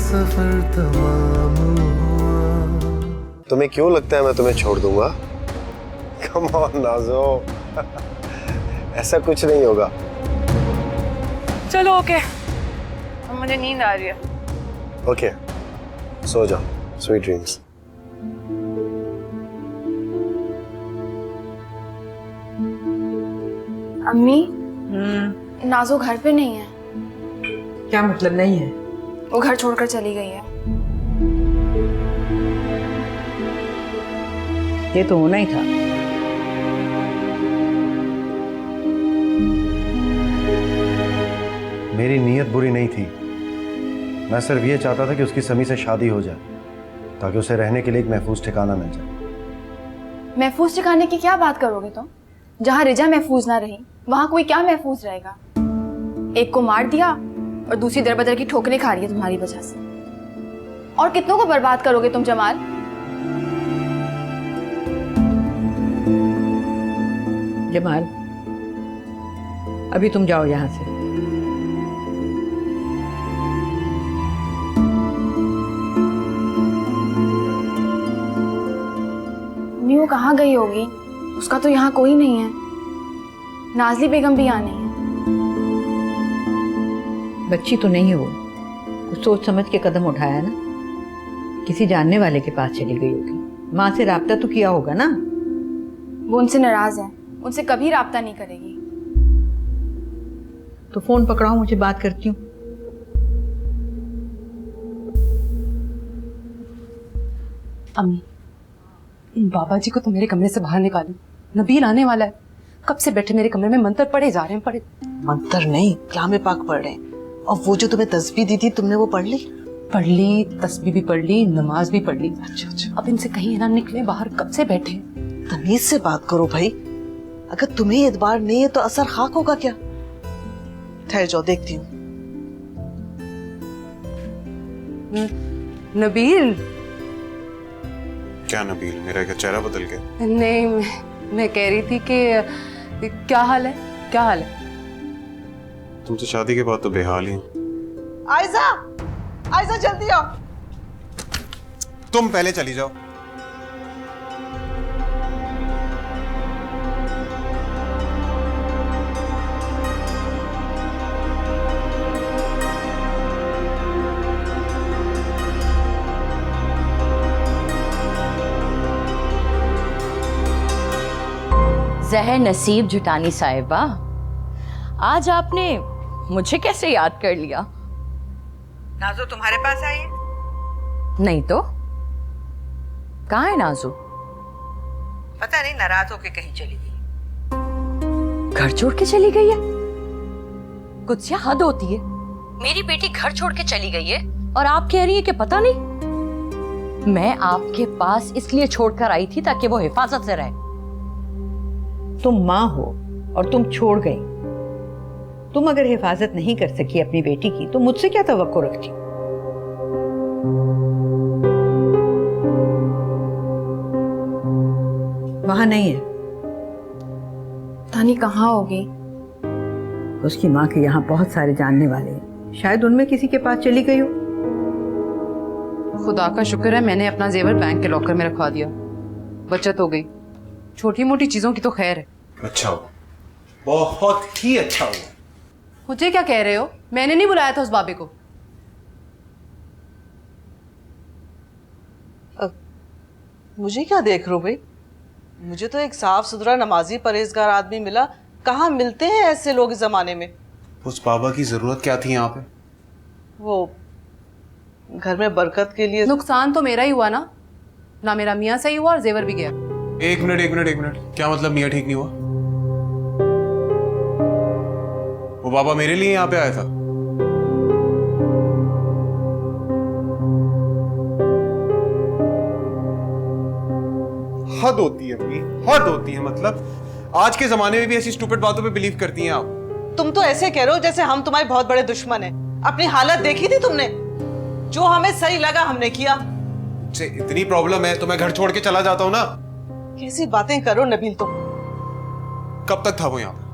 सफर तमाम हुआ। तुम्हें क्यों लगता है मैं तुम्हें छोड़ दूंगा? कम ऑन नाज़ो, ऐसा कुछ नहीं होगा। चलो ओके, मुझे नींद आ रही है। ओके, सो जाओ, स्वीट ड्रीम्स। अम्मी, नाजो घर पे नहीं है। क्या मतलब नहीं है? वो घर छोड़कर चली गई है। ये तो होना ही था। मेरी नीयत बुरी नहीं थी, मैं सिर्फ ये चाहता था कि उसकी समी से शादी हो जाए ताकि उसे रहने के लिए एक महफूज ठिकाना मिल जाए। महफूज ठिकाने की क्या बात करोगे तुम? जहाँ रिजा महफूज ना रही वहां कोई क्या महफूज रहेगा? एक को मार दिया और दूसरी दर बदर की ठोकरें खा रही है तुम्हारी वजह से। और कितनों को बर्बाद करोगे तुम जमाल? जमाल, अभी तुम जाओ यहाँ से। अम्मी वो कहाँ गई होगी? उसका तो यहाँ कोई नहीं है। नाजली बेगम भी यहाँ नहीं है। बच्ची तो नहीं हो, कुछ सोच समझ के कदम उठाया ना। किसी जानने वाले के पास चली गई होगी, माँ से राब्ता तो किया होगा ना। वो उनसे नाराज है, उनसे कभी राब्ता नहीं करेगी। तो फोन पकड़ाओ, मुझे बात करती हूँ। अम्मी, इन बाबा जी को तो मेरे कमरे से बाहर निकालो। नबील आने वाला है। कब से बैठे मेरे कमरे में मंत्र पढ़े जा रहे हैं। पढ़े मंत्र नहीं, कलाम पाक पढ़ रहे हैं। और वो जो तुम्हें तस्बीह दी थी, तुमने वो पढ़ ली? पढ़ ली, तस्बीह भी पढ़ ली, नमाज भी पढ़ ली। अच्छा। अब इनसे कहीं ना निकले बाहर, कब से बैठे हैं। तमीज से बात करो भाई। अगर तुम्हें एतबार नहीं है तो असर खाक होगा क्या? ठहर जाओ, देखती हूँ। नबील। क्या नबील? मेरा क्या चेहरा बदल गया? नहीं, मैं कह रही थी कि क्या हाल है? क्या हाल है? तुम तो शादी के बाद तो बेहाल ही हो। आयजा, आयजा जल्दी आओ। तुम पहले चली जाओ। जहर नसीब जुटानी साहिबा, आज आपने मुझे कैसे याद कर लिया? नाजो तुम्हारे पास आई है? नहीं तो कहाँ है नाजू? पता नहीं, नाराज होके कहीं चली गई। घर छोड़ के चली गई है? कुछ सी हद होती है। मेरी बेटी घर छोड़ के चली गई है और आप कह रही है कि पता नहीं। मैं आपके पास इसलिए छोड़कर आई थी ताकि वो हिफाजत से रहे। तुम माँ हो और तुम छोड़ गई। तुम अगर हिफाजत नहीं कर सकी अपनी बेटी की तो मुझसे क्या तवक्को रखती? वहां नहीं है। पता नहीं कहाँ होगी। उसकी माँ के यहाँ बहुत सारे जानने वाले हैं, शायद उनमें किसी के पास चली गई हो। खुदा का शुक्र है मैंने अपना जेवर बैंक के लॉकर में रखवा दिया, बचत हो गई। छोटी मोटी चीजों की तो खैर है। अच्छा हुआ, बहुत ही अच्छा हुआ। मुझे क्या कह रहे हो? मैंने नहीं बुलाया था उस बाबे को। मुझे क्या देख रहे हो भाई? मुझे तो एक साफ सुथरा नमाजी परहेजगार आदमी मिला। कहाँ मिलते हैं ऐसे लोग इस जमाने में? उस बाबा की जरूरत क्या थी यहाँ पे? वो घर में बरकत के लिए। नुकसान तो मेरा ही हुआ ना मेरा मियाँ सही हुआ और जेवर भी गया। एक मिनट, क्या मतलब मियाँ ठीक नहीं हुआ? वो बाबा मेरे लिए यहाँ पे आया था। हद होती है अम्मी, हद होती है। मतलब आज के जमाने में भी ऐसी स्टूपिड बातों पे बिलीव करती हैं आप। तुम तो ऐसे कह रहे हो जैसे हम तुम्हारे बहुत बड़े दुश्मन हैं। अपनी हालत देखी थी तुमने? जो हमें सही लगा हमने किया। से इतनी प्रॉब्लम है तो मैं घर छोड़ के चला जाता हूँ ना। कैसी बातें करो नबील तुम। कब तक था वो यहाँ पे?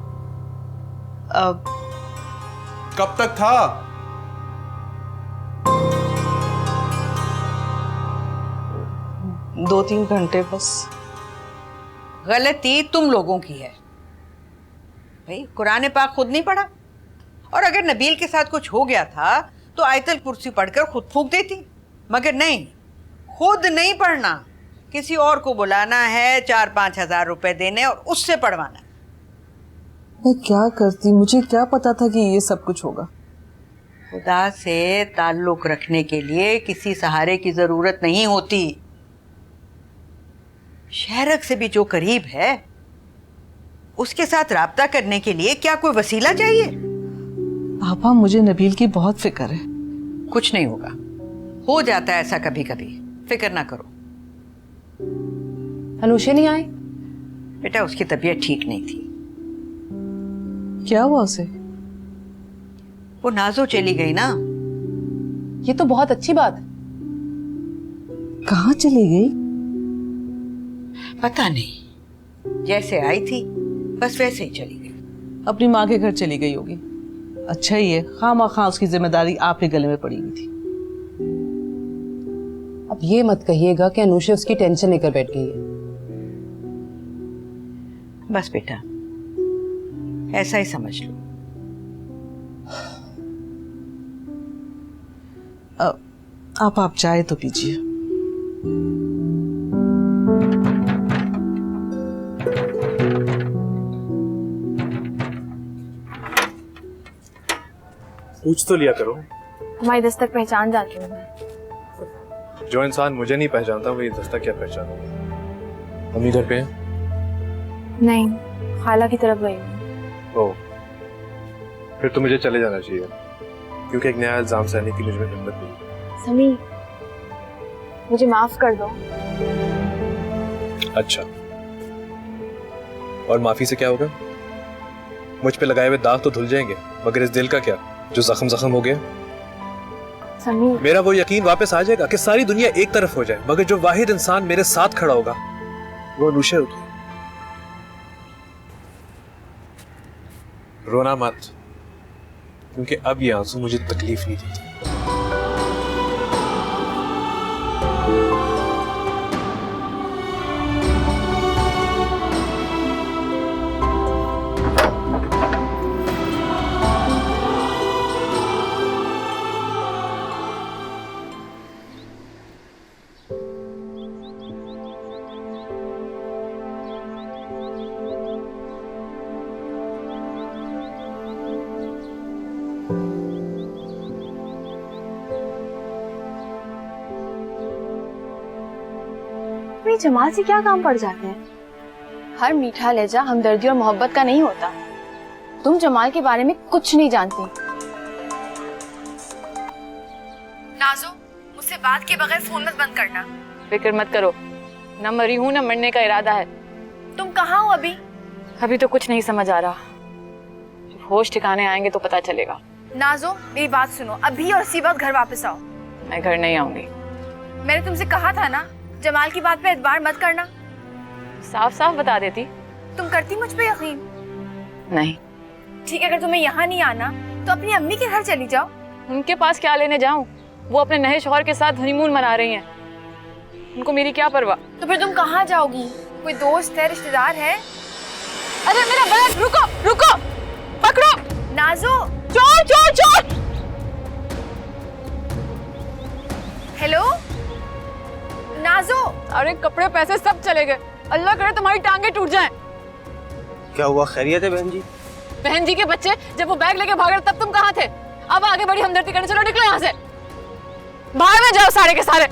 कब तक था? 2-3 घंटे बस। गलती तुम लोगों की है भाई, कुरान पाक खुद नहीं पढ़ा। और अगर नबील के साथ कुछ हो गया था तो आयतल कुर्सी पढ़कर खुद फूंक देती, मगर नहीं, खुद नहीं पढ़ना, किसी और को बुलाना है, 4-5 हजार रुपए देने और उससे पढ़वाना। मैं क्या करती, मुझे क्या पता था कि ये सब कुछ होगा। खुदा से ताल्लुक रखने के लिए किसी सहारे की जरूरत नहीं होती। शहरक से भी जो करीब है उसके साथ राब्ता करने के लिए क्या कोई वसीला चाहिए? पापा, मुझे नबील की बहुत फिक्र है। कुछ नहीं होगा, हो जाता है ऐसा कभी कभी, फिक्र ना करो। अनुषा नहीं आए? बेटा उसकी तबीयत ठीक नहीं थी। क्या हुआ उसे? वो नाजो चली गई ना। ये तो बहुत अच्छी बात है। कहाँ चली गई? पता नहीं, जैसे आई थी बस वैसे ही चली गई। अपनी माँ के घर चली गई होगी। अच्छा ही है, खामखा उसकी जिम्मेदारी आप ही गले में पड़ी हुई थी। अब ये मत कहिएगा कि अनुषा उसकी टेंशन लेकर बैठ गई है। बस बेटा ऐसा ही समझ लो। आप चाय तो पीजिए। पूछ तो लिया करो। हमारी दस्तक पहचान जाती हूँ मैं। जो इंसान मुझे नहीं पहचानता वही दस्तक क्या पहचानूंगा। मम्मी घर पे हैं? नहीं, खाला की तरफ गई हूँ। ओह, फिर तो मुझे चले जाना चाहिए क्योंकि एक नया इल्जाम सहने की मुझ में हिम्मत नहीं। समी, मुझे माफ कर दो। अच्छा, और माफी से क्या होगा? मुझ पे लगाए हुए दाग तो धुल जाएंगे, मगर इस दिल का क्या जो जख्म हो गया? समी, मेरा वो यकीन वापस आ जाएगा कि सारी दुनिया एक तरफ हो जाए, मगर जो वाहिद इंसान मेरे साथ खड़ा होगा वो अनुषा होगी। रोना मत, क्योंकि अब ये आंसू मुझे तकलीफ नहीं देते। जमाल से क्या काम पड़ जाते हैं? हर मीठा लहजा हमदर्दी और मोहब्बत का नहीं होता। तुम जमाल के बारे में कुछ नहीं जानती। नाजो, मुझसे बात के बगैर फोन मत बंद करना। फिक्र मत करो, न मरी हूं न मरने का इरादा है। तुम कहाँ हो अभी? अभी तो कुछ नहीं समझ आ रहा, जब होश ठिकाने आएंगे तो पता चलेगा। नाजो, मेरी बात सुनो, अभी और इसी वक्त घर वापस आओ। मैं घर नहीं आऊंगी। मैंने तुमसे कहा था ना, जमाल की बात पे एतबार मत करना। साफ साफ बता देती। तुम करती मुझ पे यकीन? नहीं। ठीक है, अगर तुम्हें यहाँ नहीं आना तो अपनी अम्मी के घर चली जाओ। उनके पास क्या लेने जाऊं? वो अपने नए शौहर के साथ हनीमून मना रही हैं। उनको मेरी क्या परवाह। तो फिर तुम कहाँ जाओगी? कोई दोस्त है, रिश्तेदार है? अरे मेरा बैग! रुको रुको, पकड़ो। नाजो, चोर चोर चोर! हेलो नाजो। अरे कपड़े पैसे सब चले गए, अल्लाह करे तुम्हारी टांगे टूट जाएं। क्या हुआ, खैरियत है बहन जी? बहन जी के बच्चे जब वो बैग लेके भाग रहे तब तुम कहाँ थे? अब आगे बड़ी हमदर्दी करने, चलो निकलो यहाँ से, बाहर में जाओ सारे के सारे।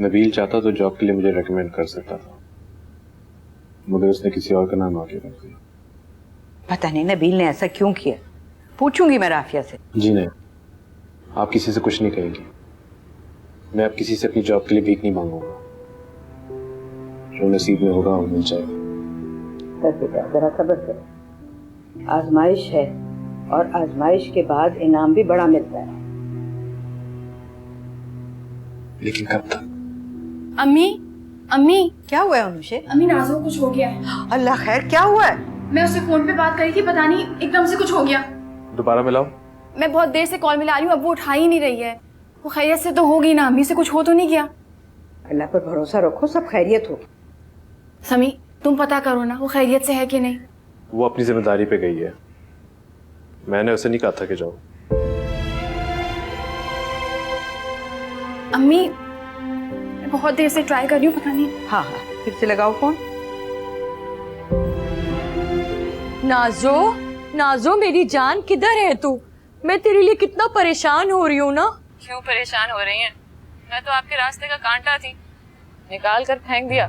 नबील चाहता तो जॉब के लिए मुझे रेकमेंड कर सकता था, मगर उसने किसी और का नाम आगे रख दिया। पता नहीं नबील ने ऐसा क्यों किया, पूछूंगी मैं राफिया से। जी नहीं, आप किसी से कुछ नहीं कहेंगी। मैं अब किसी से अपनी जॉब के लिए भीख नहीं मांगूंगा। जो नसीब में होगा वो मिल जाएगा। बेटा जरा सब्र करो, आजमाइश है और आजमाइश के बाद इनाम भी बड़ा मिलता है। लेकिन कब तक? अम्मी, अम्मी, क्या हुआ है अनुषे? अम्मी नाजो को कुछ हो गया है। अल्लाह खैर, क्या हुआ है? मैं उससे फोन पे बात करी थी, पता नहीं एकदम से कुछ हो गया। दोबारा मिलाओ। मैं बहुत देर से कॉल मिला रही हूँ, अब वो उठा ही नहीं रही है। वो खैरियत से तो होगी ना, अम्मी से कुछ हो तो नहीं गया? अल्लाह पर भरोसा रखो, सब खैरियत होगी। समी तुम पता करो ना वो खैरियत से है कि नहीं। वो अपनी जिम्मेदारी पे गई है, मैंने उसे नहीं कहा था कि जाओ। अम्मी मैं बहुत देर से ट्राई कर रही हूँ, पता नहीं। हाँ हाँ, फिर से लगाओ फोन। नाजो, नाजो मेरी जान किधर है तू? मैं तेरे लिए कितना परेशान हो रही हूँ ना। क्यों परेशान हो रही हैं? मैं तो आपके रास्ते का कांटा थी, निकाल कर फेंक दिया।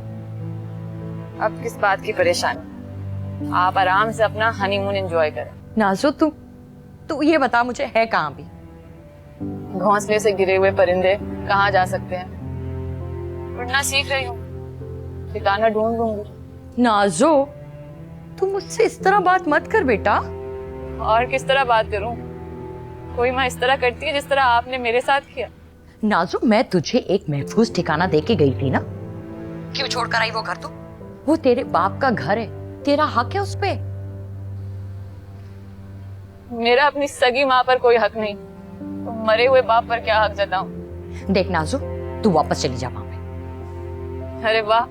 अब किस बात की परेशानी? आप आराम से अपना हनीमून एंजॉय करें। नाजो तू ये बता मुझे है कहाँ भी? घोंसले से गिरे हुए परिंदे कहाँ जा सकते हैं? उड़ना सीख रही हूँ, ठिकाना ढूंढ लूंगी। नाजो तू मुझसे इस तरह बात मत कर बेटा। और किस तरह बात करूं? कोई माँ इस तरह करती है जिस तरह आपने मेरे साथ किया? नाजो मैं तुझे एक महफूज ठिकाना दे के गई थी ना, क्यों छोड़कर आई वो घर? तू वो तेरे बाप का घर है, तेरा हक है उस पे। मेरा अपनी सगी माँ पर कोई हक नहीं, तो मरे हुए बाप पर क्या हक जताऊं? देख नाजो तू वापस चली जा वहां पे। अरे वाह,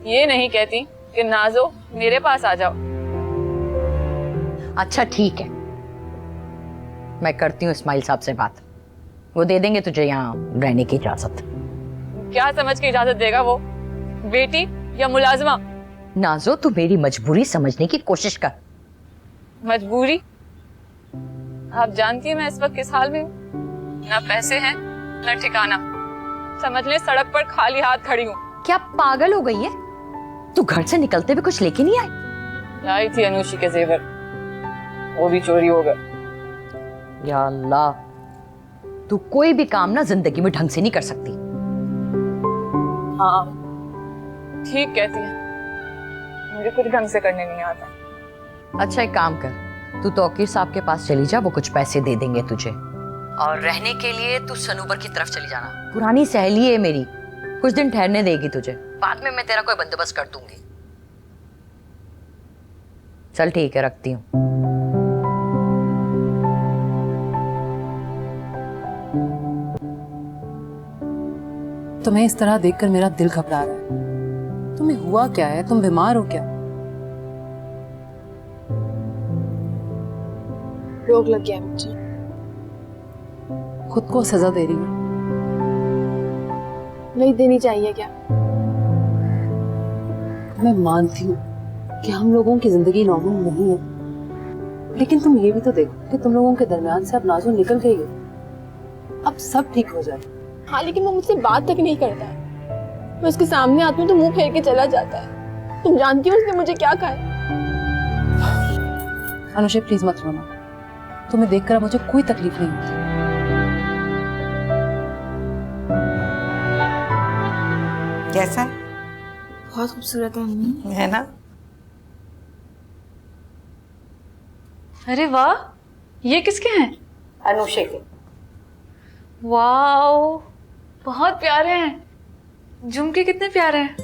ये नहीं कहती कि नाजो मेरे पास आ जाओ। अच्छा ठीक है, मैं करती हूँ इस्माइल साहब से बात, वो दे देंगे तुझे यहाँ रहने की इजाजत। क्या समझ के इजाजत देगा वो? बेटी या मुलाजमा? नाजो तू मेरी मजबूरी समझने की कोशिश कर। मजबूरी? आप जानती हैं मैं इस वक्त किस हाल में हूँ? ना पैसे हैं ना ठिकाना, समझ ले सड़क पर खाली हाथ खड़ी हूँ। क्या पागल हो गई है? तू घर से निकलते हुए कुछ लेके नहीं आई? लाई थी अनुषी के जेवर, वो भी चोरी हो गए। या अल्लाह, तू कोई भी काम ना जिंदगी में ढंग से नहीं कर सकती। हाँ ठीक कहती है, मुझे कुछ ढंग से करने नहीं आता। अच्छा एक काम कर, तू तौकीर साहब के पास चली जा, वो कुछ पैसे दे देंगे तुझे। और रहने के लिए तू सनूबर की तरफ चली जाना, पुरानी सहेली है मेरी, कुछ दिन ठहरने देगी तुझे, बाद में मैं तेरा कोई बंदोबस्त कर दूंगी। चल ठीक है, रखती हूँ। तुम्हें इस तरह देखकर मेरा दिल घबरा रहा है। तुम्हें हुआ क्या है? तुम बीमार हो क्या? रोग लग गया मुझे। खुद को सजा दे रही हो? नहीं देनी चाहिए क्या? मैं मानती हूँ कि हम लोगों की जिंदगी नॉर्मल नहीं है, लेकिन तुम ये भी तो देखो कि तुम लोगों के दरमियान से अब नाज़ो निकल गई है। अब सब ठीक हो जाए। हाँ लेकिन वो मुझसे बात तक नहीं करता है। मैं उसके सामने आती हूँ तो मुंह फेर के चला जाता है। तुम जानती हो उसने मुझे क्या कहा है? अनुषा प्लीज मत रोना, तुम्हें देखकर मुझे कोई तकलीफ नहीं होती। कैसा बहुत खूबसूरत है अम्मी। है ना? अरे वाह, ये किसके हैं? अनुषे के। वाओ, बहुत प्यारे हैं। झुमके कितने प्यारे हैं।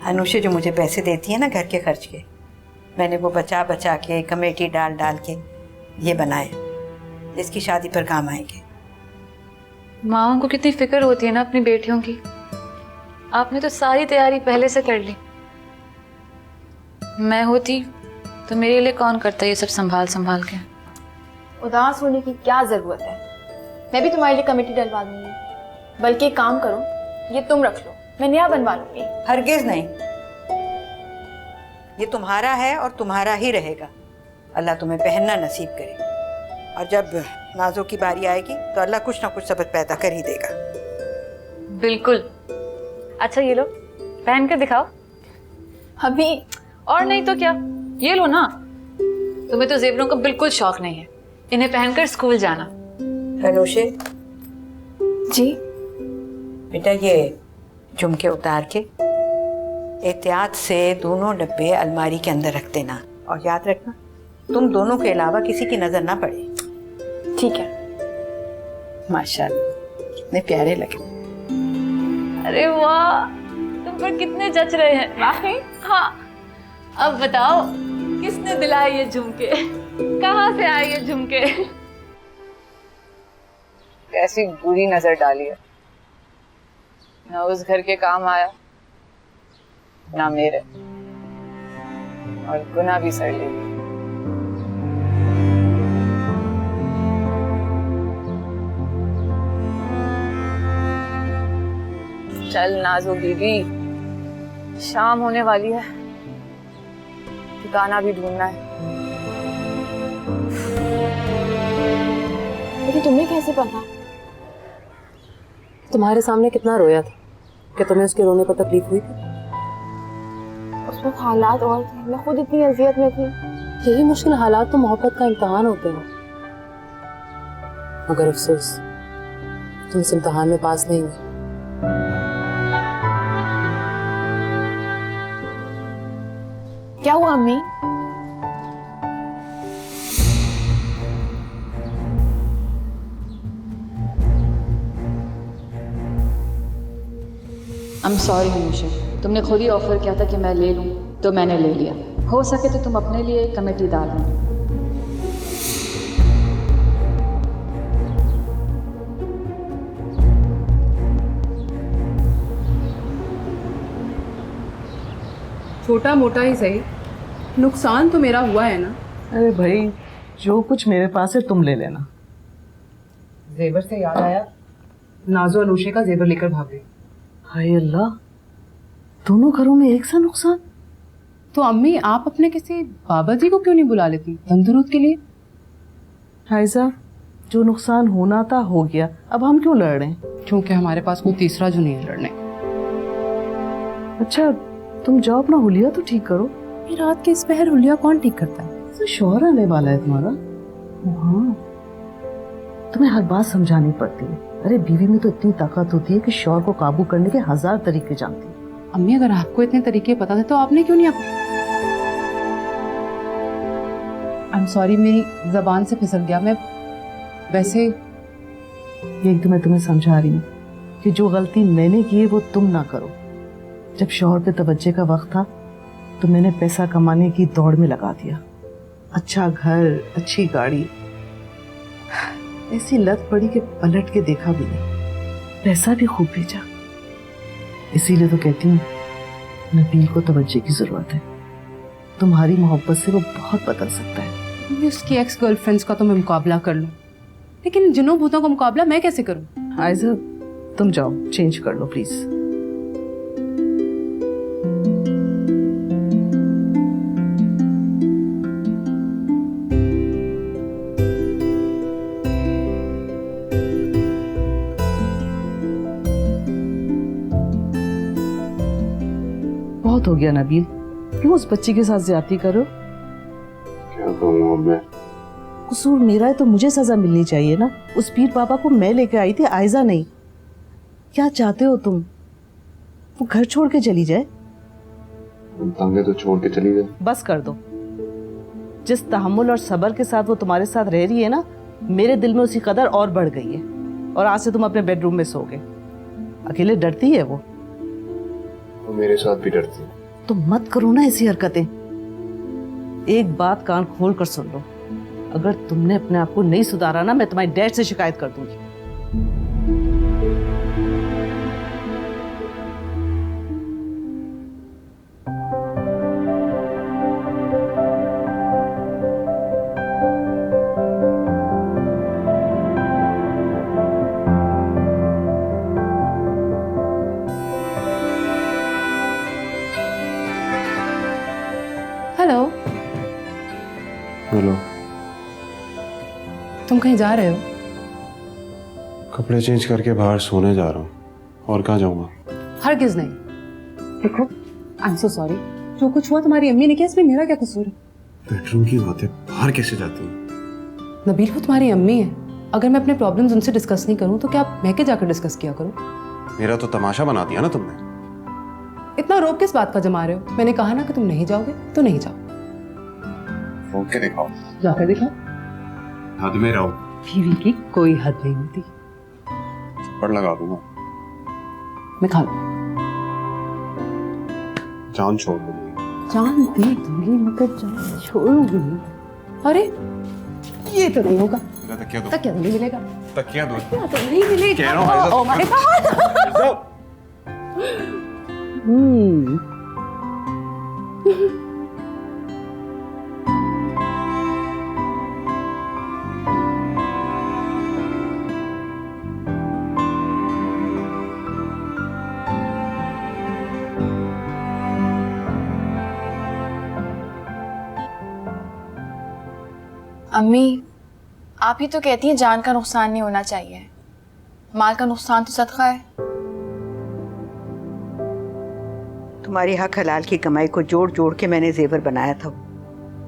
अनुषे जो मुझे पैसे देती है ना घर के खर्च के, मैंने वो बचा बचा के कमेटी डाल डाल के ये बनाए, इसकी शादी पर काम आएंगे। माँओं को कितनी फिक्र होती है ना अपनी बेटियों की। आपने तो सारी तैयारी पहले से कर ली। मैं होती तो मेरे लिए कौन करता ये सब संभाल संभाल के। उदास होने की क्या जरूरत है? मैं भी तुम्हारे लिए कमेटी डलवा दूंगी। बल्कि एक काम करो, ये तुम रख लो, मैं नया बनवा लूंगी। हरगिज नहीं, ये तुम्हारा है और तुम्हारा ही रहेगा। अल्लाह तुम्हें पहनना नसीब करे, और जब नाजो की बारी आएगी तो अल्लाह कुछ ना कुछ सबक पैदा कर ही देगा। बिल्कुल। अच्छा ये लो, पहन कर दिखाओ। अभी और नहीं तो क्या, ये लो ना। तुम्हें तो जेवरों का बिल्कुल शौक नहीं है, इन्हें पहनकर स्कूल जाना। अनुषे जी बेटा, ये झुमके उतार के एहतियात से दोनों डब्बे अलमारी के अंदर रख देना, और याद रखना तुम दोनों के अलावा किसी की नजर ना पड़े। ठीक है। माशाल्लाह कितने प्यारे लगे। अरे वाह, तुम पर कितने जच रहे हैं। वाकई? हाँ। अब बताओ किसने दिलाए ये झुमके? कहाँ से आए ये झुमके? कैसी बुरी नजर डाली है, ना उस घर के काम आया ना मेरे, और गुनाह भी सड़ ले। चल नाजो बीबी, शाम होने वाली है, ठिकाना भी ढूंढना है। लेकिन तुम्हें कैसे पता? तुम्हारे सामने कितना रोया था, क्या तुम्हें उसके रोने पर तकलीफ हुई थी? उस वक्त हालात और थे, मैं खुद इतनी अजियत में थी। यही मुश्किल हालात तो मोहब्बत का इम्तिहान होते हैं, मगर अफसोस तुम इस इम्तिहान में पास नहीं हुए। क्या हुआ अम्मी? I'm sorry अनुषा, तुमने खुद ही ऑफर किया था कि मैं ले लूं, तो मैंने ले लिया। हो सके तो तुम अपने लिए कमेटी डाल लो। छोटा मोटा ही सही, नुकसान तो मेरा हुआ है ना। अरे भाई, जो कुछ मेरे पास है तुम ले लेना। जेवर से याद आया, नाजो अनुषा का जेवर लेकर भाग गई। हाय अल्लाह, दोनों घरों में एक सा नुकसान। तो अम्मी, आप अपने किसी बाबा जी को क्यों नहीं बुला लेती तंदुरुस्त के लिए? हाय साहब, जो नुकसान होना था हो गया, अब हम क्यों लड़ रहे हैं? क्योंकि हमारे पास कोई तीसरा जो नहीं है लड़ने। अच्छा, तुम जाओ अपना हुलिया तो ठीक करो। ये रात के इस पहर हुलिया कौन ठीक करता है? तो शौहर आने वाला है तुम्हारा। हाँ, तुम्हें हर बात समझानी पड़ती है। अरे बीवी में तो इतनी ताकत होती है कि शौहर को काबू करने के 1000 तरीके जानती है। अम्मी, अगर आपको इतने तरीके पता थे तो आपने क्यों नहीं आई एम सॉरी, मेरी जबान से फिसल गया। मैं वैसे यही तो मैं तुम्हें समझा रही हूँ कि जो गलती मैंने की है वो तुम ना करो। जब शौहर पे तवज्जे का वक्त था तो मैंने पैसा कमाने की दौड़ में लगा दिया। अच्छा घर, अच्छी गाड़ी, ऐसी लत पड़ी कि पलट के देखा भी नहीं। पैसा भी खूब भेजा। इसीलिए तो कहती हूँ नबील को तवज्जे की जरूरत है। तुम्हारी मोहब्बत से वो बहुत बदल सकता है। उसकी एक्स गर्लफ्रेंड्स का तो मैं मुकाबला कर लूं, लेकिन जिनों भूतों का मुकाबला मैं कैसे करूं? आयजा, तुम जाओ, चेंज कर लो प्लीज। बहुत हो गया नबील, क्यों उस बच्ची के साथ ज्यादती करो? क्या कहूँ अब मैं? कसूर मेरा है तो मुझे सजा मिलनी चाहिए ना। उस पीर बाबा को मैं लेके आई थी, आयजा नहीं। क्या चाहते हो तुम? वो घर छोड़ के चली जाए? तंगे तो छोड़ के चली गई। बस कर दो। जिस तहम्मुल और सब्र के साथ वो तुम्हारे साथ रह रही है ना, मेरे दिल में उसी कदर और बढ़ गई है। और आज से तुम अपने बेडरूम में सोगे। अकेले डरती है वो मेरे साथ भी डरती है। तो मत करो ना ऐसी हरकतें। एक बात कान खोल कर सुन लो, अगर तुमने अपने आप को नहीं सुधारा ना, मैं तुम्हारी डैड से शिकायत कर दूंगी। Hello, hello. तुम कहीं जा रहे हो? कपड़े चेंज करके बाहर सोने जा रहा हूँ। और कहाँ जाऊँगा? हरगिज नहीं। देखो, आई एम सो सॉरी, जो कुछ हुआ तुम्हारी अम्मी ने किया, इसमें मेरा क्या कसूर है? बेडरूम की बात है, बाहर कैसे जाती हूँ? नबील, वो तुम्हारी अम्मी है। अगर मैं अपने प्रॉब्लम्स उनसे डिस्कस नहीं करूँ तो क्या मैं के जाकर डिस्कस किया करूँ? मेरा तो तमाशा बना दिया ना तुमने। इतना रोब किस बात का जमा रहे हो? मैंने कहा ना कि तुम नहीं जाओगे तो नहीं जाओ। फोन के दिखाओ। जाकर दिखाओ। हद में रहो। बीवी की कोई हद नहीं होती। थप्पड़ लगा दूंगा। मैं खा लूं। जान छोड़ दूंगी। जान दे दूंगी मगर जान छोड़ूंगी नहीं। अरे ये तो नहीं होगा। तकिया दो, तकिया तो नहीं मिलेगा। तकिया दो। तकिया तो नहीं मिलेगा। कह रहा हूँ ओह माय गॉड। अम्मी, आप ही तो कहती हैं जान का नुकसान नहीं होना चाहिए, माल का नुकसान तो सदका है। तुम्हारी हक हलाल की कमाई को जोड़ जोड़ के मैंने जेवर बनाया था,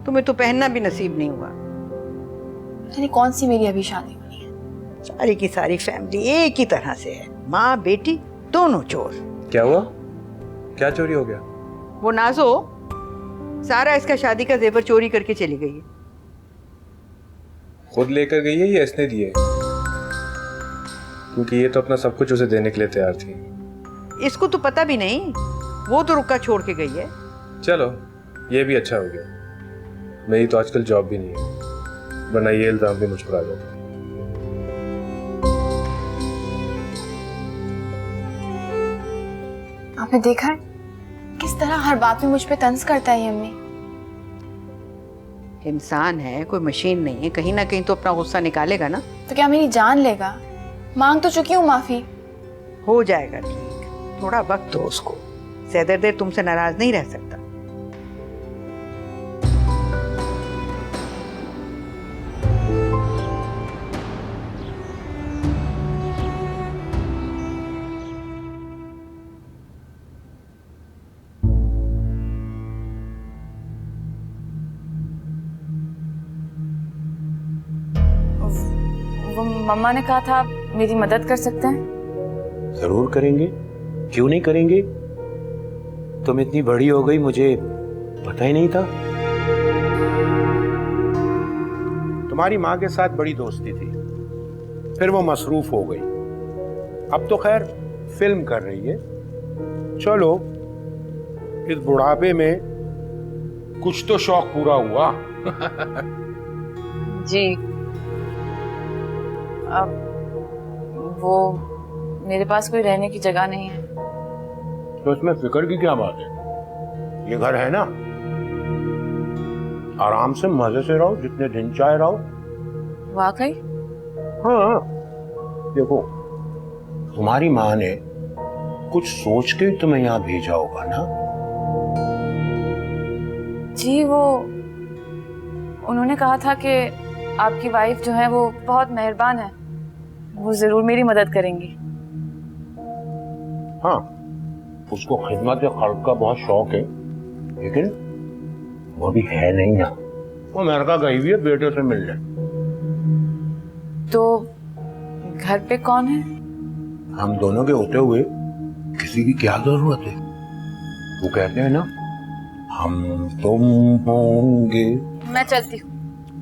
तुम्हें तो पहनना भी नसीब नहीं हुआ। यानी कौन सी मेरी अभी शादी हुई है? सारी की सारी फैमिली एक ही तरह से है, माँ बेटी दोनों चोर। क्या हुआ? क्या चोरी हो गया? वो नाजो सारा इसका शादी का जेवर चोरी करके चली गई है। खुद लेकर गई है या इसने दिए? क्योंकि ये तो अपना सब कुछ उसे देने के लिए तैयार थी। इसको तो पता भी नहीं, वो तो रुका छोड़ के गई है। चलो ये भी अच्छा हो गया। मेरी तो आजकल जॉब भी नहीं है, वरना ये इल्जाम भी मुझ पर आ जाता। आपने देखा है किस तरह हर बात में मुझ पे तंज करता है ये अम्मी। इंसान है, कोई मशीन नहीं है, कहीं ना कहीं तो अपना गुस्सा निकालेगा ना। तो क्या मेरी जान लेगा? मांग तो चुकी हूँ माफी। हो जाएगा ठीक, थोड़ा वक्त दो उसको। ज्यादा देर तुमसे नाराज नहीं रह सकता। वो मम्मा ने कहा था मेरी मदद कर सकते हैं। जरूर करेंगे, क्यों नहीं करेंगे। तुम इतनी बड़ी हो गई, मुझे पता ही नहीं था। तुम्हारी माँ के साथ बड़ी दोस्ती थी, फिर वो मसरूफ हो गई। अब तो खैर फिल्म कर रही है। चलो इस बुढ़ापे में कुछ तो शौक पूरा हुआ। जी अब वो मेरे पास कोई रहने की जगह नहीं है। तो इसमें फिक्र की क्या बात है? ये घर है ना, आराम से मजे से रहो, जितने दिन चाहे रहो। वाकई? हाँ देखो, तुम्हारी माँ ने कुछ सोच के तुम्हें यहाँ भेजा होगा ना। जी वो उन्होंने कहा था कि आपकी वाइफ जो है वो बहुत मेहरबान है, वो जरूर मेरी मदद करेंगी। हाँ, उसको खिदमत खल्क का बहुत शौक है, लेकिन वो भी है नहीं यहाँ। वो अमेरिका गई हुई है बेटे से मिलने। तो घर पे कौन है? हम दोनों के होते हुए किसी की क्या जरूरत है? वो कहते हैं ना, हम तुम होंगे। मैं चलती हूँ।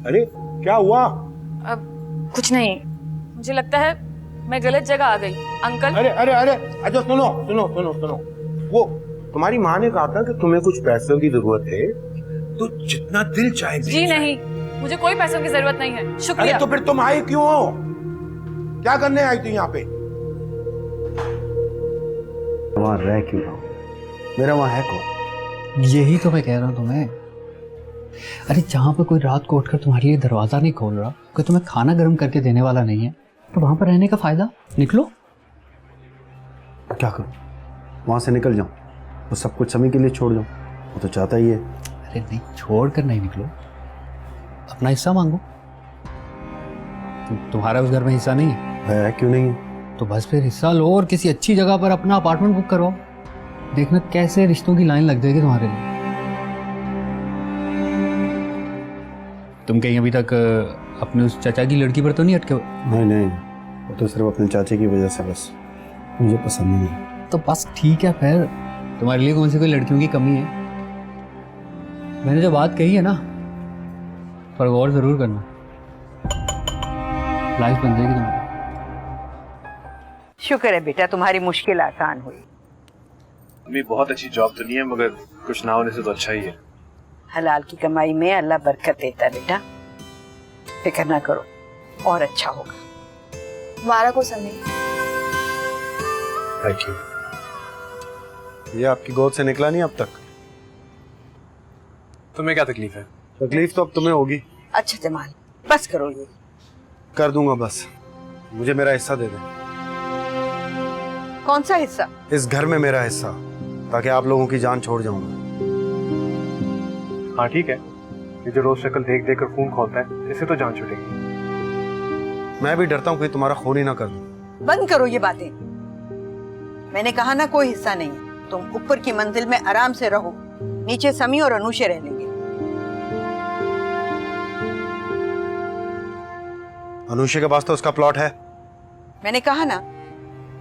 अरे क्या हुआ? अब कुछ नहीं, मुझे लगता है मैं गलत जगह आ गई। अंकल अरे अरे अरे अच्छा सुनो सुनो सुनो सुनो, वो तुम्हारी माँ ने कहा था कि तुम्हें कुछ पैसों की जरूरत है, तो जितना दिल चाहे दे। जी नहीं, मुझे कोई पैसों की जरूरत नहीं है, शुक्रिया। अरे तो फिर तुम आई क्यों हो? क्या करने आई थी यहाँ पे? वहां रह क्यों रहा हूं? मेरा वहां है कौन? यही तो मैं कह रहा हूँ तुम्हें। अरे जहाँ पर कोई रात को उठकर तुम्हारे लिए दरवाजा नहीं खोल रहा, कोई तुम्हें खाना गर्म करके देने वाला नहीं है, तो वहां पर रहने का फायदा? निकलो। क्या करूं? वहां से निकल जाऊं तो सब कुछ समय के लिए छोड़ जाऊं? वो तो चाहता ही है। अरे नहीं, छोड़ कर नहीं निकलो, अपना हिस्सा मांगो। तुम्हारा उस घर में हिस्सा नहीं है? क्यों नहीं है? तो बस फिर हिस्सा लो और किसी अच्छी जगह पर अपना अपार्टमेंट बुक करवाओ। देखना कैसे रिश्तों की लाइन लग जाएगी तुम्हारे लिए। तुम कहीं अभी तक अपने उस चाचा की लड़की पर तो नहीं अटके? नहीं नहीं, वो तो सिर्फ अपने चाचे की वजह से, बस मुझे पसंद नहीं। तो बस ठीक है, फिर तुम्हारे लिए कौन सी कोई लड़कियों की कमी है? मैंने जो बात कही है ना, पर गौर जरूर करना, लाइफ बन जाएगी तुम्हारी। शुक्र है बेटा, तुम्हारी मुश्किल आसान हुई। अम्मी बहुत अच्छी जॉब तो नहीं है, मगर कुछ ना होने से तो अच्छा ही है। हलाल की कमाई में अल्लाह बरकत देता है बेटा, फिक्र ना करो, और अच्छा होगा। मुबारक हो समी। Thank you. ये आपकी गोद से निकला नहीं अब तक? तुम्हें क्या तकलीफ है? तकलीफ तो अब तुम्हें होगी। अच्छा जमाल, बस करो, ये कर दूंगा, बस मुझे मेरा हिस्सा दे दें। कौन सा हिस्सा? इस घर में मेरा हिस्सा, ताकि आप लोगों की जान छोड़ जाऊंगा। हाँ ठीक है, ये जो रोज शक्ल देख देख कर खून खोलता है, इससे तो जान छूटेगी। मैं भी डरता हूँ कि तुम्हारा खून ही ना कर दूं। बंद करो ये बातें। मैंने कहा ना कोई हिस्सा नहीं है। तुम ऊपर की मंजिल में आराम से रहो, नीचे समी और अनुषे रह लेंगे। अनुषे के पास तो उसका प्लॉट है। मैंने कहा ना,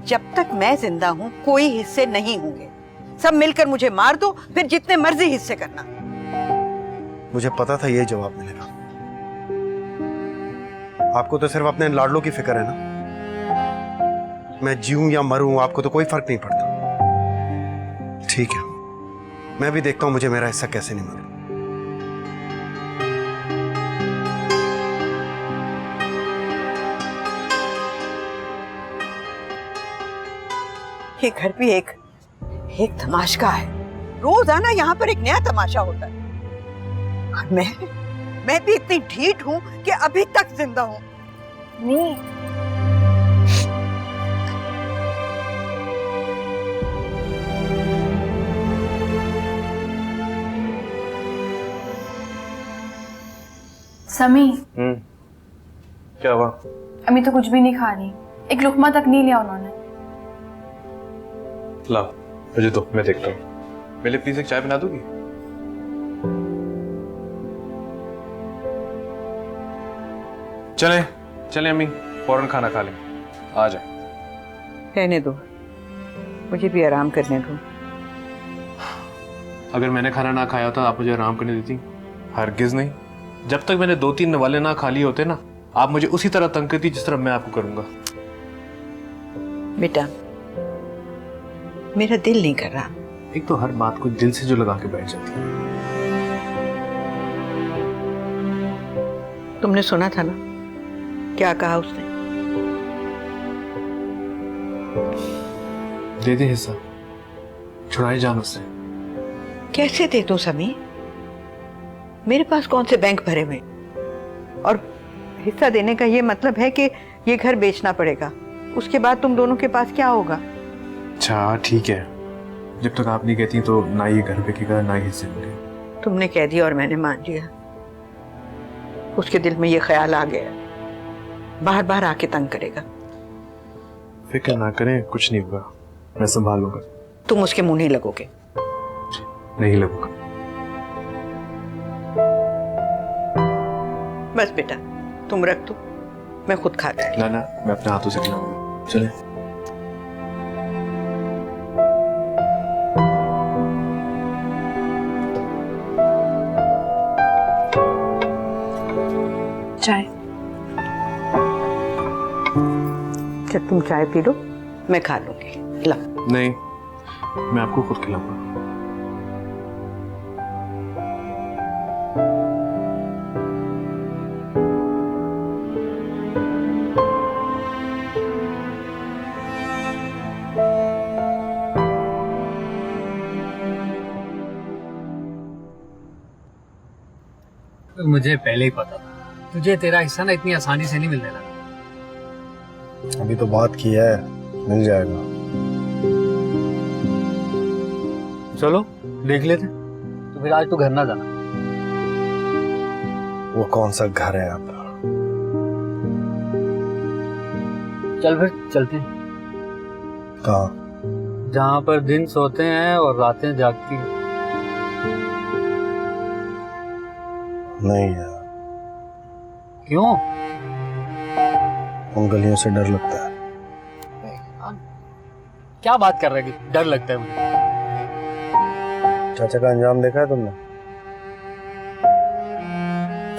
जब तक मैं जिंदा हूं कोई हिस्से नहीं होंगे। सब मिलकर मुझे मार दो, फिर जितने मर्जी हिस्से करना। मुझे पता था ये जवाब मिलेगा। आपको तो सिर्फ अपने लाडलों की फिक्र है ना। मैं जीऊं या मरूं आपको तो कोई फर्क नहीं पड़ता। ठीक है, मैं भी देखता हूं मुझे मेरा हिस्सा कैसे नहीं मिलेगा। ये घर भी एक तमाशा है। रोजाना यहाँ पर एक नया तमाशा होता है। और मैं भी इतनी ढीठ हूँ कि अभी तक जिंदा हूँ। नहीं, समी, क्या हुआ? अम्मी तो कुछ भी नहीं खा रही। एक लुकमा तक नहीं लिया उन्होंने। ला मुझे दो, मैं देखता हूँ। मेरे लिए प्लीज एक चाय बना दोगी? चले चले अम्मी, फौरन खाना खा लें। आ जाए। रहने दो, मुझे भी आराम करने दो। अगर मैंने खाना ना खाया होता आप मुझे आराम करने देती? हरगिज नहीं। जब तक मैंने 2-3 नवाले ना खा लिए होते ना, आप मुझे उसी तरह तंग करती जिस तरह मैं आपको करूंगा। बेटा, मेरा दिल नहीं कर रहा। एक तो हर बात को दिल से जो लगा के बैठ जाती है। तुमने सुना था ना क्या कहा उसने? दे दे हिस्सा, छुड़ाई जान उससे। कैसे दे दूं समी? मेरे पास कौन से बैंक भरे हुए? और हिस्सा देने का ये मतलब है कि ये घर बेचना पड़ेगा। उसके बाद तुम दोनों के पास क्या होगा? अच्छा ठीक है, जब तक आप नहीं कहती तो ना ये घर बिकेगा ना ही हिस्से मिलेंगे। तुमने कह दिया और मैंने मान लिया। उसके दिल में ये ख्याल आ गया, बार बार आके तंग करेगा। फिक्र ना करें, कुछ नहीं होगा, मैं संभाल लूंगा। तुम उसके मुंह नहीं लगोगे? नहीं लगूंगा। बस बेटा, तुम रख दो, मैं खुद खा लूंगी। ना ना, मैं अपने हाथों से खिलाऊंगा। चले। चाय। जब तुम चाय पी लो मैं खा लूंगी। ला। नहीं, मैं आपको खुद खिलाऊंगा। मुझे पहले ही पता था तुझे तेरा हिस्सा ना इतनी आसानी से नहीं मिलने लगा। अभी तो बात की है, मिल जाएगा। चलो देख लेते। तो फिर आज तो घर ना जाना। वो कौन सा घर है आप? चल फिर चलते हैं। कहाँ? जहाँ पर दिन सोते हैं और रातें जागती हैं। नहीं यार। क्यों? उन गलियों से डर लगता है। क्या बात कर रहे हैं कि डर लगता है मुझे? चाचा का अंजाम देखा है तुमने?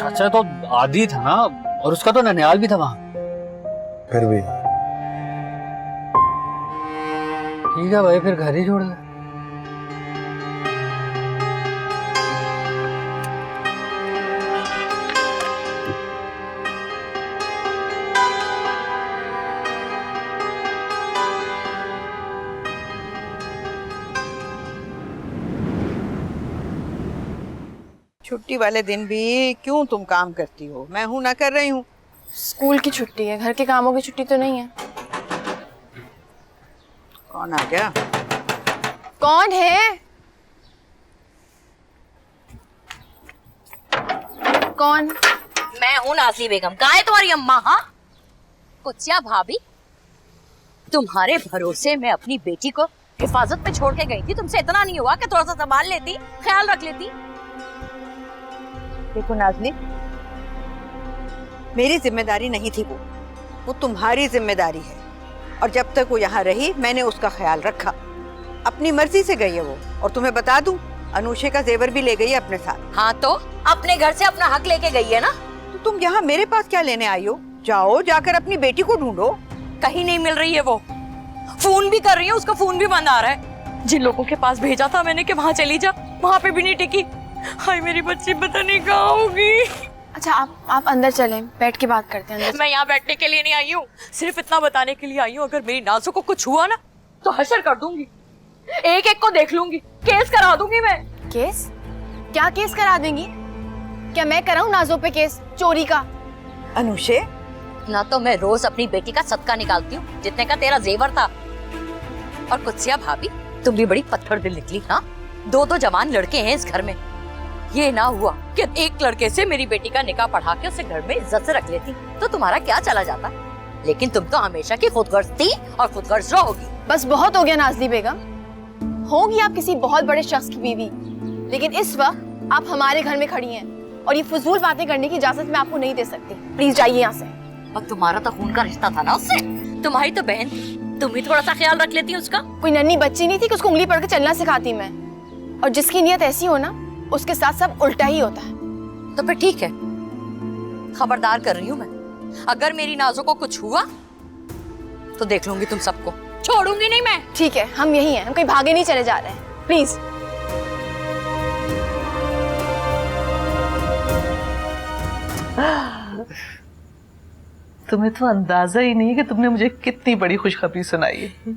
चाचा तो आदि था ना, और उसका तो ननिहाल भी था वहां। फिर भी ठीक है भाई, फिर घर ही छोड़ दे। छुट्टी वाले दिन भी क्यों तुम काम करती हो? मैं हूं ना कर रही हूँ। स्कूल की छुट्टी है, घर के कामों की छुट्टी तो नहीं है। कौन आ गया? कौन है? कौन? मैं हूँ नाज़ली बेगम। कहाँ है तुम्हारी अम्मा? हाँ कुचिया भाभी, तुम्हारे भरोसे मैं अपनी बेटी को हिफाजत में छोड़ के गई थी। तुमसे इतना नहीं हुआ कि थोड़ा सा संभाल लेती, ख्याल रख लेती? देखो नाज़ली, मेरी जिम्मेदारी नहीं थी वो तुम्हारी जिम्मेदारी है। और जब तक वो यहाँ रही मैंने उसका ख्याल रखा। अपनी मर्जी से गई है वो। और तुम्हें बता दूं, अनुषे का जेवर भी ले गई है अपने साथ। हाँ तो अपने घर से अपना हक लेके गई है ना। तो तुम यहाँ मेरे पास क्या लेने आई हो? जाओ जाकर अपनी बेटी को ढूंढो। कहीं नहीं मिल रही है वो। फोन भी कर रही है, उसका फोन भी बंद आ रहा है। जिन लोगों के पास भेजा था मैंने कि वहाँ चली जा, वहाँ पे भी नहीं टिकी। हाय मेरी बच्ची पता नहीं कहाँ होगी। अच्छा आप अंदर चलें, बैठ के बात करते हैं। मैं यहाँ बैठने के लिए नहीं आई हूँ, सिर्फ इतना बताने के लिए आई हूँ, अगर मेरी नाज़ों को कुछ हुआ ना तो हशर कर दूंगी। एक एक को देख लूंगी, केस करा दूंगी मैं। केस? क्या केस करा देंगी? क्या मैं कराऊं नाज़ों पे केस चोरी का? अनुषे, ना तो मैं रोज अपनी बेटी का सदका निकालती हूँ जितने का तेरा जेवर था। और कुत्सिया भाभी, तुम भी बड़ी पत्थर दिल निकली। हाँ, दो जवान लड़के हैं इस घर में। ये ना हुआ कि एक लड़के से मेरी बेटी का निकाह पढ़ा के उसे घर में इज्जत से रख लेती तो तुम्हारा क्या चला जाता। लेकिन तुम तो हमेशा की खुदगर्ज थी और खुदगर्ज रहोगी। बस बहुत हो गया नाज़ली बेगम। होगी आप किसी बहुत बड़े शख्स की बीवी, लेकिन इस वक्त आप हमारे घर में खड़ी हैं और ये फजूल बातें करने की इजाजत मैं आपको नहीं दे सकती। प्लीज जाइए यहाँ से। और तुम्हारा तो खून का रिश्ता था ना उससे, तुम्हारी तो बहन थी, तुम ही थोड़ा सा ख्याल रख लेती उसका। कोई नन्ही बच्ची नहीं थी कि उसको उंगली पकड़ के चलना सिखाती मैं। और जिसकी नीयत ऐसी हो ना, उसके साथ सब उल्टा ही होता है। तो फिर ठीक है, खबरदार कर रही हूँ मैं। अगर मेरी नाज़ों को कुछ हुआ तो देख लूंगी तुम सबको, छोड़ूंगी नहीं मैं। ठीक है, हम यही हैं, हम कहीं भागे नहीं चले जा रहे हैं। प्लीज। तुम्हें तो अंदाजा ही नहीं कि तुमने मुझे कितनी बड़ी खुशखबरी सुनाई है।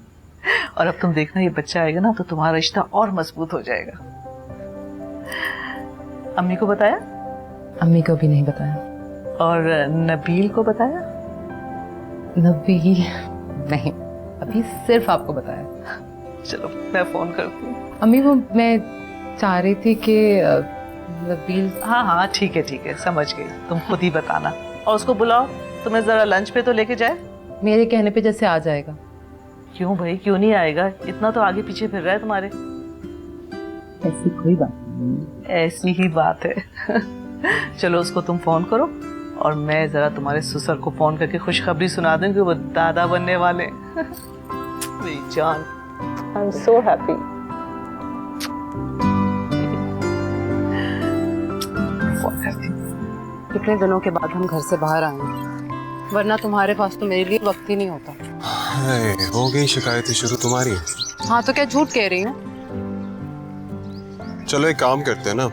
और अब तुम देखना, ये बच्चा आएगा ना तो तुम्हारा रिश्ता और मजबूत हो जाएगा। अम्मी को बताया? अम्मी को भी नहीं बताया। और नबील को बताया? नबील नहीं, अभी सिर्फ आपको बताया। चलो मैं फोन करती हूँ। अम्मी वो मैं चाह रही थी कि नबील। हाँ ठीक है, समझ गई। तुम खुद ही बताना। और उसको बुलाओ, तुम्हें जरा लंच पे तो लेके जाए। मेरे कहने पे जैसे आ जाएगा। क्यों भाई, क्यों नहीं आएगा? इतना तो आगे पीछे फिर रहा है तुम्हारे। ऐसी कोई बात नहीं। ऐसी ही बात है। चलो उसको तुम फोन करो और मैं जरा तुम्हारे ससुर को फोन करके खुशखबरी सुना दूं कि वो दादा बनने वाले। मेरी जान, आई एम सो हैप्पी। कितने दिनों के बाद हम घर से बाहर आए हैं, वरना तुम्हारे पास तो मेरे लिए वक्त ही नहीं होता। हो गई शिकायतें शुरू तुम्हारी। हाँ तो क्या झूठ कह रही हूँ? चलो एक काम करते हैं ना,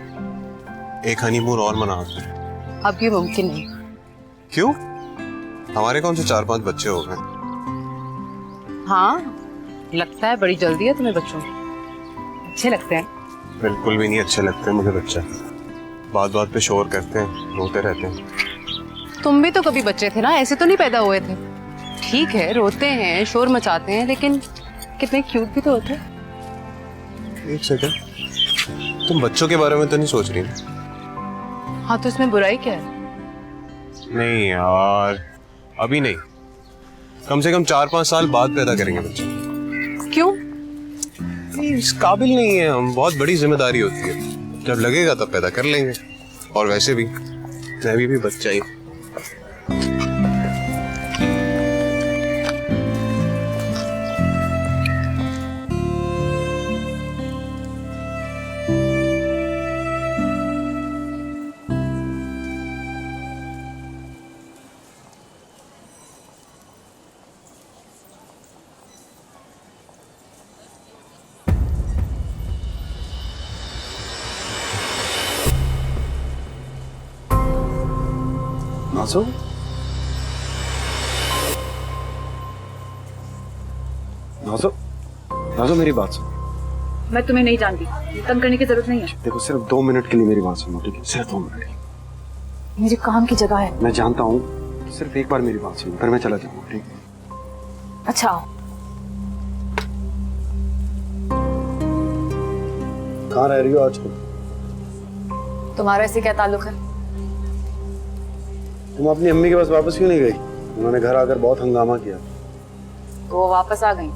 एक हनीमून और मनाते हैं। अब ये मुमकिन नहीं। क्यों? हमारे कौन से 4-5 बच्चे हो गए? हाँ लगता है बड़ी जल्दी है तुम्हें बच्चों की। अच्छे लगते हैं? बिल्कुल भी नहीं अच्छे लगते मुझे बच्चे। बात बात पे शोर करते हैं, रोते रहते हैं। तुम भी तो कभी बच्चे थे ना, ऐसे तो नहीं पैदा हुए थे। ठीक है रोते हैं, शोर मचाते हैं, लेकिन कितने क्यूट भी तो होते हैं। एक सेकंड, तुम बच्चों के बारे में तो नहीं सोच रही ना? हाँ तो इसमें बुराई क्या है? नहीं यार, अभी नहीं, कम से कम 4-5 साल बाद पैदा करेंगे बच्चे। क्यों? इस काबिल नहीं है हम, बहुत बड़ी जिम्मेदारी होती है। जब लगेगा तब पैदा कर लेंगे। और वैसे भी मैं भी बच्चा ही। नाज़ो, नाज़ो, नाज़ो मेरी बात सुन। मैं तुम्हें नहीं जानती, तंग करने की जरूरत नहीं है। देखो सिर्फ 2 मिनट के लिए मेरी बात सुनो, ठीक है? सिर्फ 2 मिनट। मेरे काम की जगह है। मैं जानता हूँ, सिर्फ एक बार मेरी बात सुनो, फिर मैं चला जाऊंगा, ठीक है? अच्छा, कहाँ रह रही हो आजकल? तुम्हारा इससे क्या ताल्लुक है? तुम अपनी अम्मी के पास वापस क्यों नहीं गई? उन्होंने घर आकर बहुत हंगामा किया। तो वो वापस आ गई।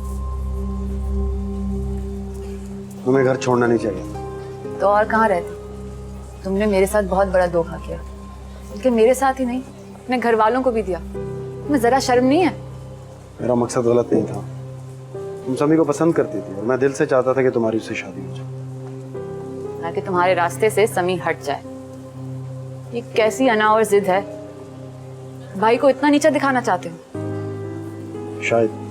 तुम्हें घर छोड़ना नहीं चाहिए। तो और कहाँ रहती? तुमने मेरे साथ बहुत बड़ा धोखा किया, लेकिन मेरे साथ ही नहीं, अपने घर वालों को भी दिया। तुम्हें जरा शर्म नहीं है? मेरा मकसद गलत नहीं था। तुम समी को पसंद करती थी और मैं दिल से चाहता था कि तुम्हारी उससे शादी हो जाए, ताकि तुम्हारे रास्ते से समी हट जाए। ये कैसी अनावर जिद है? भाई को इतना नीचा दिखाना चाहते हो? शायद।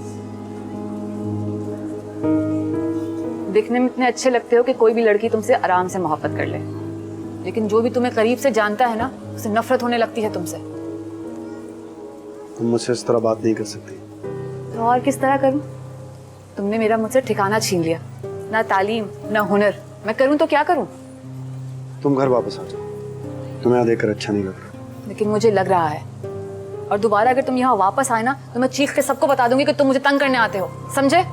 दिखने में इतने अच्छे लगते हो कि कोई भी लड़की तुमसे आराम से मोहब्बत कर ले, लेकिन जो भी तुम्हें करीब से जानता है ना, उसे नफरत होने लगती है तुमसे। तुम मुझसे इस तरह बात नहीं कर सकती। तो और किस तरह करूं? तुमने मेरा मुझसे ठिकाना छीन लिया, ना तालीम ना हुनर। मैं करूं तो क्या करूं? तुम घर वापस आ जाओ, तुम्हें यहाँ देखकर अच्छा नहीं लग रहा। लेकिन मुझे लग रहा है, और दोबारा अगर तुम यहाँ वापस आए ना, तो मैं चीख के सबको बता दूंगी कि तुम मुझे तंग करने आते हो, समझे?